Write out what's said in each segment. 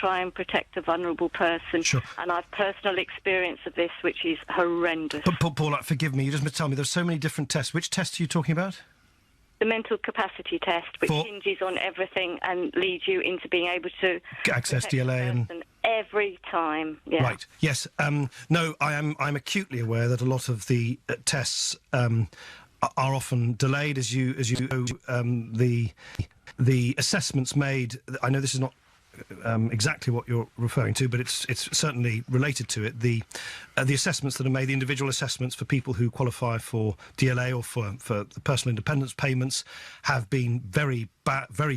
try and protect a vulnerable person. Sure. And I've personal experience of this, which is horrendous. But Paula, forgive me, you just tell me, there's so many different tests. Which tests are you talking about? The mental capacity test, which hinges on everything and leads you into being able to access DLA and every time. Yeah. Right. Yes. No, I'm acutely aware that a lot of the tests are often delayed, as you know. The assessments made. I know this is not exactly what you're referring to, but it's certainly related to it. The assessments that are made, the individual assessments for people who qualify for DLA or for the personal independence payments, have been very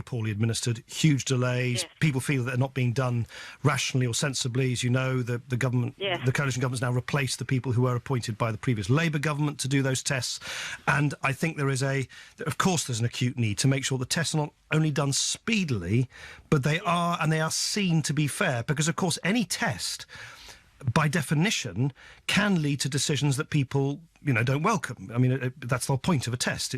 poorly administered, huge delays. Yes. People feel that they're not being done rationally or sensibly. As you know, the government, yes. the coalition government's now replaced the people who were appointed by the previous Labour government to do those tests. And I think there's an acute need to make sure the tests are not only done speedily, but they are seen to be fair, because of course any test, by definition, can lead to decisions that people, don't welcome. I mean, that's the whole point of a test.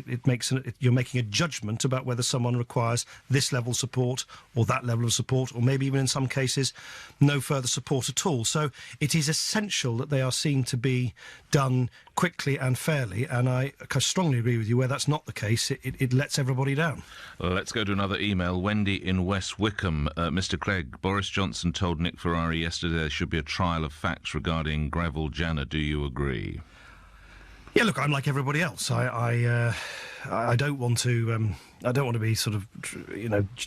You're making a judgment about whether someone requires this level of support or that level of support, or maybe even in some cases, no further support at all. So it is essential that they are seen to be done quickly and fairly, and I strongly agree with you. Where that's not the case, it lets everybody down. Well, let's go to another email. Wendy in West Wickham. Mr. Clegg, Boris Johnson told Nick Ferrari yesterday there should be a trial of facts regarding Greville Janner. Do you agree? Yeah, look, I'm like everybody else. I don't want to. I don't want to be sort of,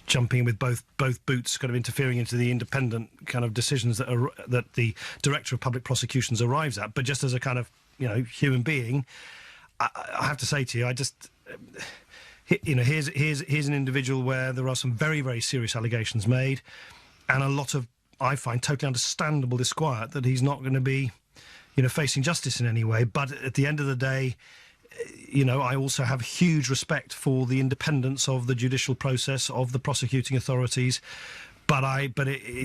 jumping with both boots, kind of interfering into the independent kind of decisions that the Director of Public Prosecutions arrives at. But just as a kind of human being, I have to say to you, here's an individual where there are some very, very serious allegations made, and a lot of, I find, totally understandable disquiet that he's not going to be facing justice in any way. But at the end of the day, I also have huge respect for the independence of the judicial process, of the prosecuting authorities. We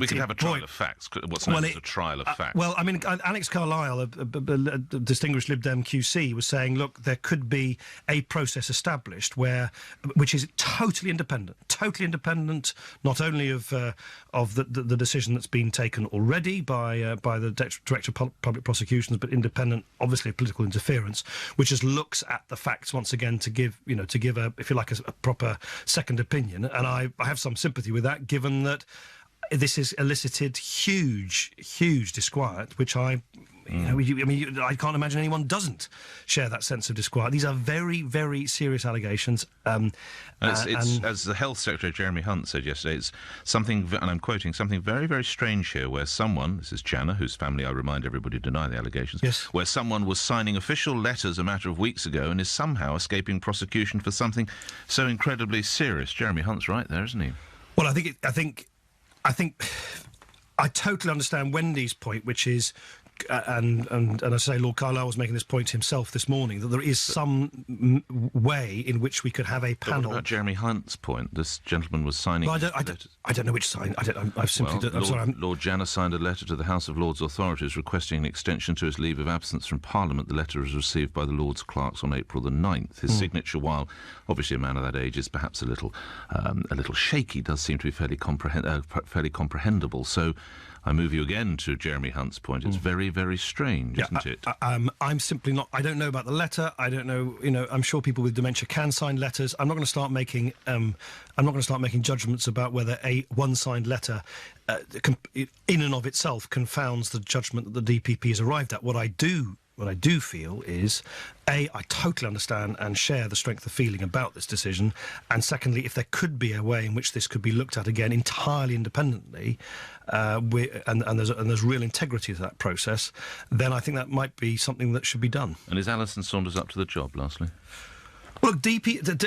could have a trial of facts. What's known as a trial of facts. Well, I mean, Alex Carlile, a distinguished Lib Dem QC, was saying, look, there could be a process established which is totally independent, not only of the decision that's been taken already by the Director of Public Prosecutions, but independent, obviously, of political interference, which just looks at the facts once again to give a, if you like, a proper second opinion. And I have some sympathy with that, given that this has elicited huge disquiet, which I can't imagine anyone doesn't share that sense of disquiet. These are very, very serious allegations. It's as the Health Secretary Jeremy Hunt said yesterday, it's something, and I'm quoting, something very, very strange here, where someone, this is Janner, whose family, I remind everybody, deny the allegations, yes, where someone was signing official letters a matter of weeks ago and is somehow escaping prosecution for something so incredibly serious. Jeremy Hunt's right there, isn't he? Well, I think I totally understand Wendy's point, which is, and I say Lord Carlile was making this point himself this morning, that there is some way in which we could have a panel. But what about Jeremy Hunt's point? This gentleman was signing. Well, I don't know which sign. I've simply. Lord Janner signed a letter to the House of Lords authorities requesting an extension to his leave of absence from Parliament. The letter was received by the Lords clerks on April the 9th. His signature, while obviously a man of that age is perhaps a little shaky, does seem to be fairly comprehensible. So I move you again to Jeremy Hunt's point. It's very, very strange, isn't it? I'm simply not. I don't know about the letter. I don't know. I'm sure people with dementia can sign letters. I'm not going to start making. I'm not going to start making judgments about whether one signed letter, in and of itself, confounds the judgment that the DPP has arrived at. What I do feel is, A, I totally understand and share the strength of feeling about this decision, and secondly, if there could be a way in which this could be looked at again entirely independently, and there's real integrity to that process, then I think that might be something that should be done. And is Alison Saunders up to the job, lastly? Well, the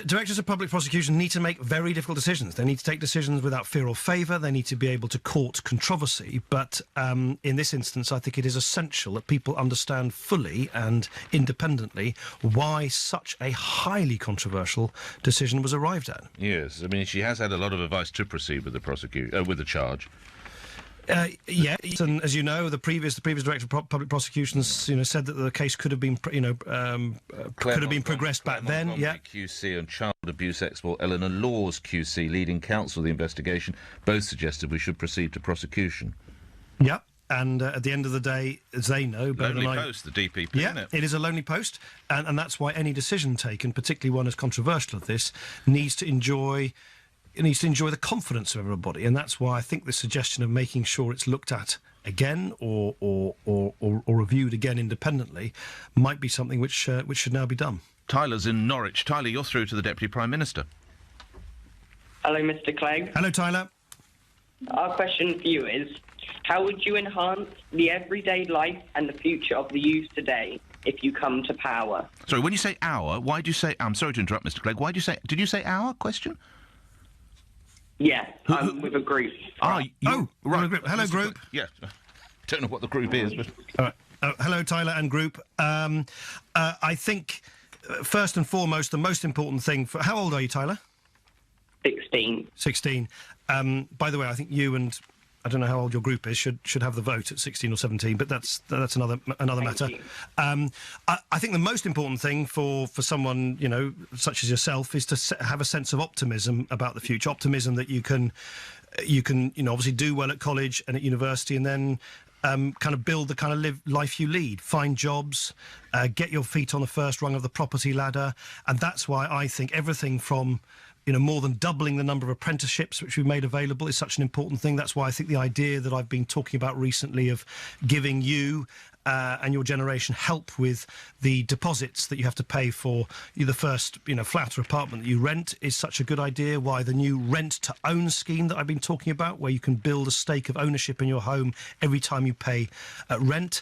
Directors of Public Prosecution need to make very difficult decisions. They need to take decisions without fear or favour. They need to be able to court controversy. But in this instance, I think it is essential that people understand fully and independently why such a highly controversial decision was arrived at. Yes, I mean, she has had a lot of advice to proceed with the with the charge. Yes, and as you know, the previous director of public prosecutions, said that the case could have been, progressed back then. Yeah, QC and child abuse expert Eleanor Laws QC, leading counsel of the investigation, both suggested we should proceed to prosecution. Yeah. And at the end of the day, as they know... Lonely post, the DPP, yeah, isn't it? It is a lonely post, and that's why any decision taken, particularly one as controversial as this, needs to enjoy the confidence of everybody, and that's why I think the suggestion of making sure it's looked at again or reviewed again independently might be something which should now be done. Tyler's in Norwich. Tyler, you're through to the Deputy Prime Minister. Hello, Mr. Clegg. Hello, Tyler. Our question for you is, how would you enhance the everyday life and the future of the youth today if you come to power? Sorry, when you say our, why do you say... I'm sorry to interrupt, Mr. Clegg. Why do you say... Did you say our question? Yeah, I'm with a group. Right. Group. Hello, Mr. group. Yeah. Don't know what the group is, but... All right. Hello, Tyler and group. I think, first and foremost, the most important thing for... How old are you, Tyler? 16. 16. By the way, I think you and... I don't know how old your group is. Should have the vote at 16 or 17, but that's another matter. I think the most important thing for someone such as yourself is to have a sense of optimism about the future. Optimism that you can obviously do well at college and at university, and then kind of build the kind of life you lead. Find jobs, get your feet on the first rung of the property ladder, and that's why I think everything from more than doubling the number of apprenticeships which we've made available is such an important thing. That's why I think the idea that I've been talking about recently of giving you and your generation help with the deposits that you have to pay for the first flat or apartment that you rent is such a good idea. Why the new rent-to-own scheme that I've been talking about, where you can build a stake of ownership in your home every time you pay rent,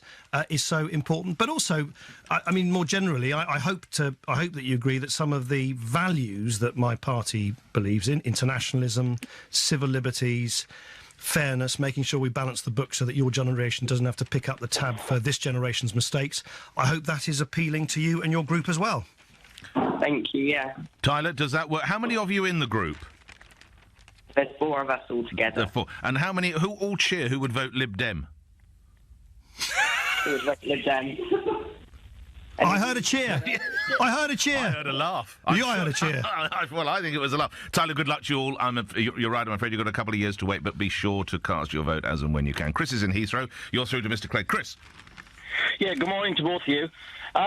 is so important. But also, I mean, more generally, I hope that you agree that some of the values that my party believes in, internationalism, civil liberties, fairness, making sure we balance the book so that your generation doesn't have to pick up the tab for this generation's mistakes, I hope that is appealing to you and your group as well. Thank you, yeah. Tyler, does that work? How many of you in the group? There's 4 of us all together. There are 4. And how many, who all cheer, who would vote Lib Dem? Who would vote Lib Dem? I heard a cheer. I heard a cheer. I heard a laugh. I heard a cheer. Well, I think it was a laugh. Tyler, good luck to you all. You're right, I'm afraid you've got a couple of years to wait, but be sure to cast your vote as and when you can. Chris is in Heathrow. You're through to Mr. Clegg. Chris. Yeah, good morning to both of you.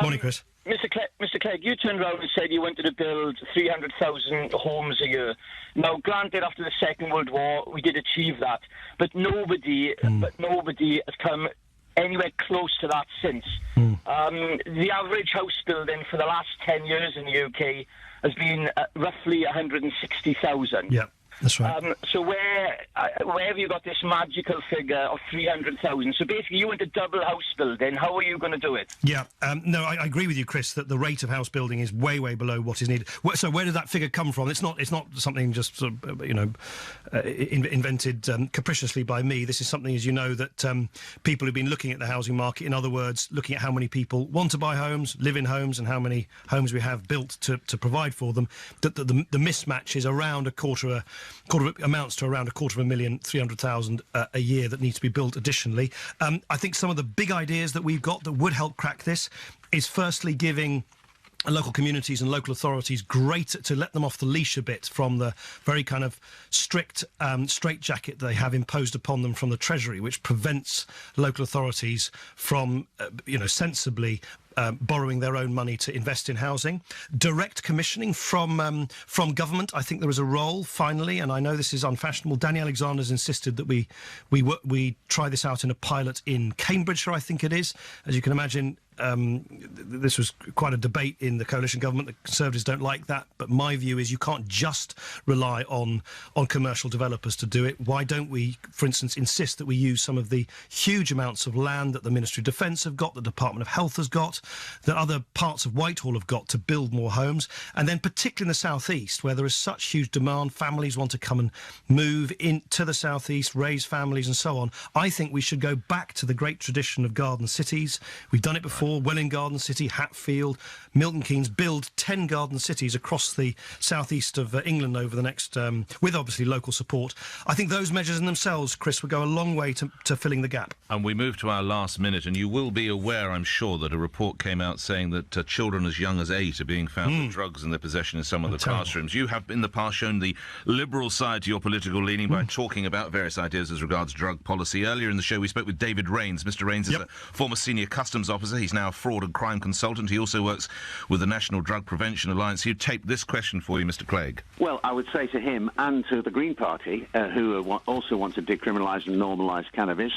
Morning, Chris. Mr. Clegg, you turned around and said you wanted to build 300,000 homes a year. Now, granted, after the Second World War, we did achieve that, but nobody has come anywhere close to that since. The average house building for the last 10 years in the UK has been roughly 160,000. Yeah, that's right. So where have you got this magical figure of 300,000? So basically, you want to double house building. How are you going to do it? Yeah, no, I agree with you, Chris, that the rate of house building is way, way below what is needed. So where did that figure come from? It's not something just sort of, invented capriciously by me. This is something, as you know, that people who've been looking at the housing market, in other words, looking at how many people want to buy homes, live in homes, and how many homes we have built to provide for them, that the mismatch is around amounts to around 250,000, 300,000 a year that needs to be built additionally. I think some of the big ideas that we've got that would help crack this is firstly giving local communities and local authorities to let them off the leash a bit from the very kind of strict straitjacket they have imposed upon them from the Treasury, which prevents local authorities from, sensibly borrowing their own money to invest in housing. Direct commissioning from government. I think there is a role, finally, and I know this is unfashionable. Danny Alexander's insisted that we try this out in a pilot in Cambridgeshire, I think it is. As you can imagine, this was quite a debate in the coalition government. The Conservatives don't like that, but my view is you can't just rely on commercial developers to do it. Why don't we, for instance, insist that we use some of the huge amounts of land that the Ministry of Defence have got, the Department of Health has got, that other parts of Whitehall have got to build more homes, and then particularly in the South East, where there is such huge demand, families want to come and move into the South East, raise families and so on. I think we should go back to the great tradition of garden cities. We've done it before. before, Welwyn Garden City, Hatfield, Milton Keynes build 10 garden cities across the southeast of England over the next, with obviously local support. I think those measures in themselves, Chris, will go a long way to filling the gap. And we move to our last minute, and you will be aware, I'm sure, that a report came out saying that children as young as 8 are being found with drugs in their possession in some of the classrooms. You have in the past shown the liberal side to your political leaning by talking about various ideas as regards drug policy. Earlier in the show we spoke with David Rains. Mr. Rains is a former senior customs officer. He's now a fraud and crime consultant. He also works with the National Drug Prevention Alliance. He taped this question for you, Mr. Clegg. Well, I would say to him and to the Green Party, who also want to decriminalise and normalise cannabis,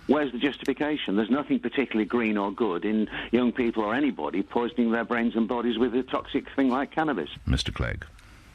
where's the justification? There's nothing particularly green or good in young people or anybody poisoning their brains and bodies with a toxic thing like cannabis. Mr. Clegg.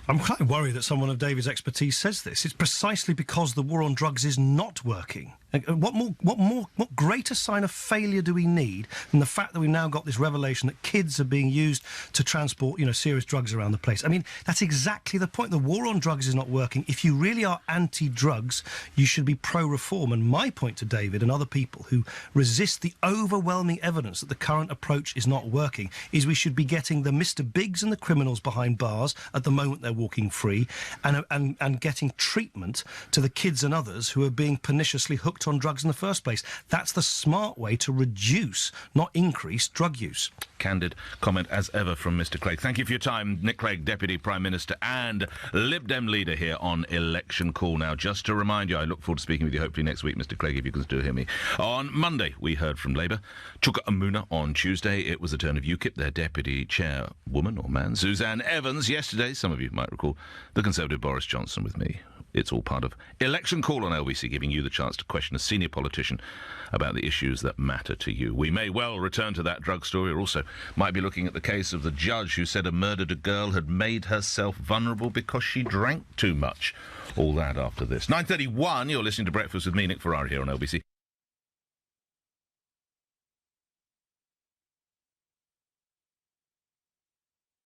I'm quite worried that someone of David's expertise says this. It's precisely because the war on drugs is not working. What greater sign of failure do we need than the fact that we've now got this revelation that kids are being used to transport, serious drugs around the place? I mean, that's exactly the point. The war on drugs is not working. If you really are anti-drugs, you should be pro-reform. And my point to David and other people who resist the overwhelming evidence that the current approach is not working is we should be getting the Mr. Biggs and the criminals behind bars at the moment they're walking free and getting treatment to the kids and others who are being perniciously hooked on drugs in the first place. That's the smart way to reduce, not increase, drug use. Candid comment as ever from Mr. Clegg. Thank you for your time, Nick Clegg, Deputy Prime Minister and Lib Dem leader here on Election Call. Now, just to remind you, I look forward to speaking with you hopefully next week, Mr. Clegg, if you can still hear me. On Monday, we heard from Labour. Chuka Amuna on Tuesday. It was the turn of UKIP, their Deputy Chairwoman or man, Suzanne Evans. Yesterday, some of you might recall, the Conservative Boris Johnson with me. It's all part of Election Call on LBC, giving you the chance to question a senior politician about the issues that matter to you. We may well return to that drug story, or also might be looking at the case of the judge who said a murdered girl had made herself vulnerable because she drank too much. All that after this. 9:31, you're listening to Breakfast with me, Nick Ferrari, here on LBC.